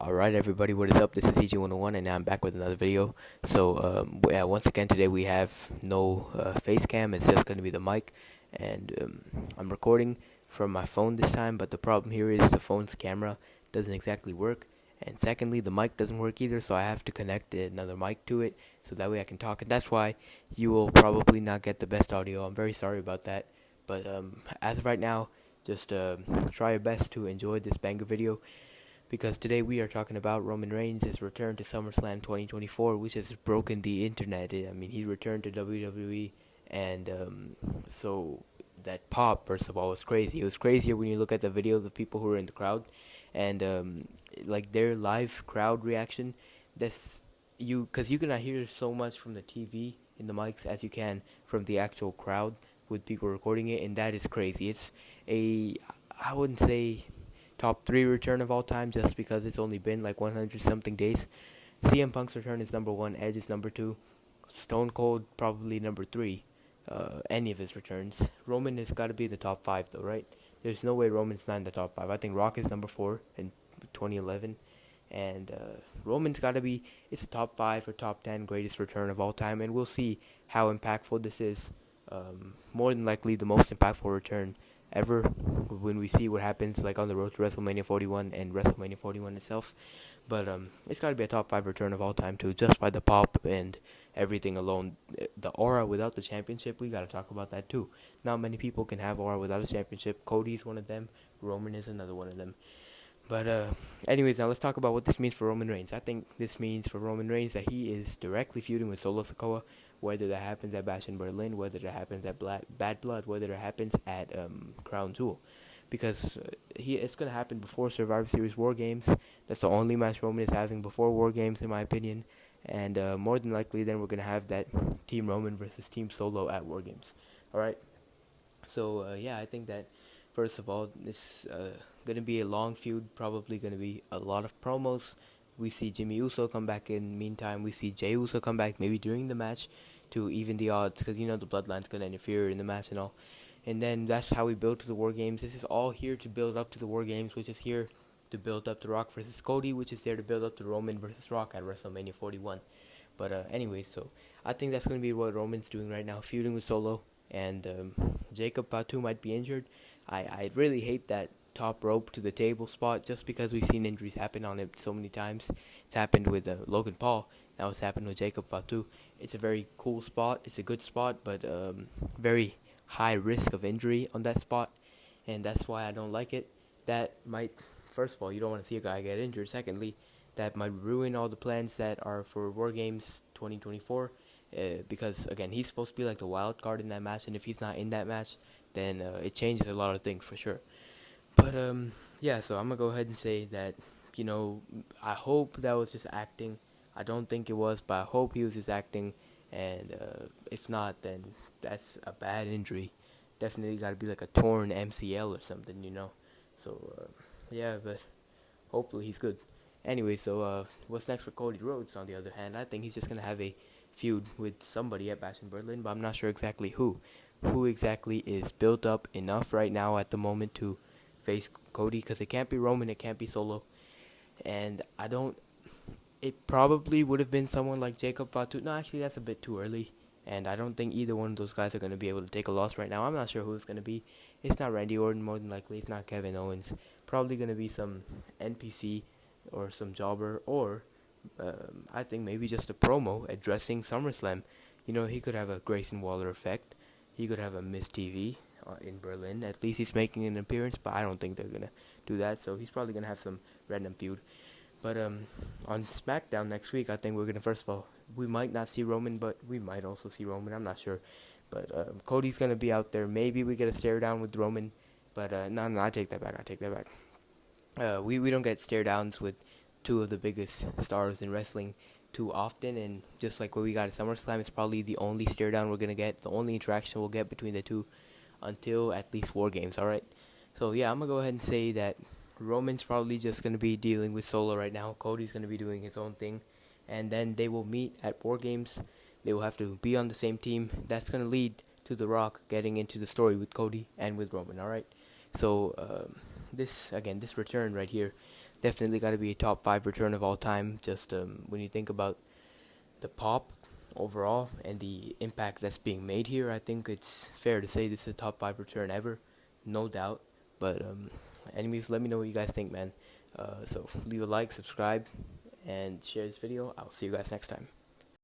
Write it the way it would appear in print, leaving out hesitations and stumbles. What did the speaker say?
Alright everybody, what is up? This is CG101 and now I'm back with another video. So once again today we have no face cam, it's just going to be the mic. And I'm recording from my phone this time, but the problem here is the phone's camera doesn't exactly work. And secondly, the mic doesn't work either, so I have to connect another mic to it, so that way I can talk. And that's why you will probably not get the best audio. I'm very sorry about that. But as of right now, just try your best to enjoy this banger video, because today we are talking about Roman Reigns' return to SummerSlam 2024, which has broken the internet. I mean, he returned to WWE, and so that pop, first of all, was crazy. It was crazier when you look at the videos of people who were in the crowd, and like their live crowd reaction. Because you cannot hear so much from the TV in the mics as you can from the actual crowd with people recording it, and that is crazy. It's I wouldn't say top 3 return of all time, just because it's only been like 100 something days. CM Punk's return is number 1, Edge is number 2, Stone Cold probably number 3. Any of his returns. Roman has got to be in the top 5 though, right? There's no way Roman's not in the top 5. I think Rock is number 4 in 2011, and Roman's got to be. It's a top 5 or top 10 greatest return of all time, and we'll see how impactful this is. More than likely the most impactful return ever when we see what happens like on the road to WrestleMania 41 and WrestleMania 41 itself. But it's got to be a top 5 return of all time too, just by the pop and everything alone. The aura without the championship, we got to talk about that too. Not many people can have aura without a championship. Cody's one of them. Roman is another one of them. But anyways, now let's talk about what this means for Roman Reigns. I think this means for Roman Reigns that he is directly feuding with Solo Sikoa, whether that happens at Bash in Berlin, whether that happens at Bad Blood, whether that happens at Crown Jewel. Because it's going to happen before Survivor Series War Games. That's the only match Roman is having before War Games, in my opinion. And more than likely, then we're going to have that Team Roman versus Team Solo at War Games. Alright? So, yeah, I think that, first of all, this going to be a long feud, probably going to be a lot of promos. We see Jimmy Uso come back in. Meantime, we see Jey Uso come back maybe during the match to even the odds, because the Bloodline's going to interfere in the match and all. And then that's how we build to the War Games. This is all here to build up to the War Games, which is here to build up to Rock versus Cody, which is there to build up to Roman versus Rock at WrestleMania 41. But anyway, so I think that's going to be what Roman's doing right now, feuding with Solo. And Jacob Fatu might be injured. I really hate that top rope to the table spot, just because we've seen injuries happen on it so many times. It's happened with Logan Paul. Now it's happened with Jacob Fatu. It's a very cool spot. It's a good spot, but very high risk of injury on that spot, and that's why I don't like it. That might, first of all, you don't want to see a guy get injured. Secondly, that might ruin all the plans that are for War Games 2024, because again, he's supposed to be like the wild card in that match, and if he's not in that match, then it changes a lot of things for sure. But yeah, so I'm gonna go ahead and say that, I hope that was just acting. I don't think it was, but I hope he was just acting. And if not, then that's a bad injury. Definitely got to be like a torn MCL or something. So yeah, but hopefully he's good. Anyway, so what's next for Cody Rhodes? On the other hand, I think he's just gonna have a feud with somebody at Bash in Berlin, but I'm not sure exactly who. Who exactly is built up enough right now at the moment to face Cody? Because it can't be Roman, it can't be Solo, and I don't. It probably would have been someone like Jacob Fatu. No, actually, that's a bit too early. And I don't think either one of those guys are going to be able to take a loss right now. I'm not sure who it's going to be. It's not Randy Orton, more than likely. It's not Kevin Owens. Probably going to be some NPC or some jobber. Or I think maybe just a promo addressing SummerSlam. He could have a Grayson Waller effect. He could have a Miss TV in Berlin. At least he's making an appearance, but I don't think they're going to do that. So he's probably going to have some random feud. But on SmackDown next week, I think we're going to, first of all, we might not see Roman, but we might also see Roman. I'm not sure. But Cody's going to be out there. Maybe we get a stare down with Roman. But no, I take that back. We don't get stare downs with two of the biggest stars in wrestling too often. And just like what we got at SummerSlam, it's probably the only stare down we're going to get, the only interaction we'll get between the two until at least War Games, alright? So yeah, I'm going to go ahead and say that Roman's probably just going to be dealing with Solo right now. Cody's going to be doing his own thing. And then they will meet at War Games. They will have to be on the same team. That's going to lead to The Rock getting into the story with Cody and with Roman, alright? So, this return right here, Definitely got to be a top 5 return of all time. Just when you think about the pop overall and the impact that's being made here, I think it's fair to say this is a top 5 return ever, no doubt. But anyways, let me know what you guys think, man. So leave a like, subscribe, and share this video. I'll see you guys next time.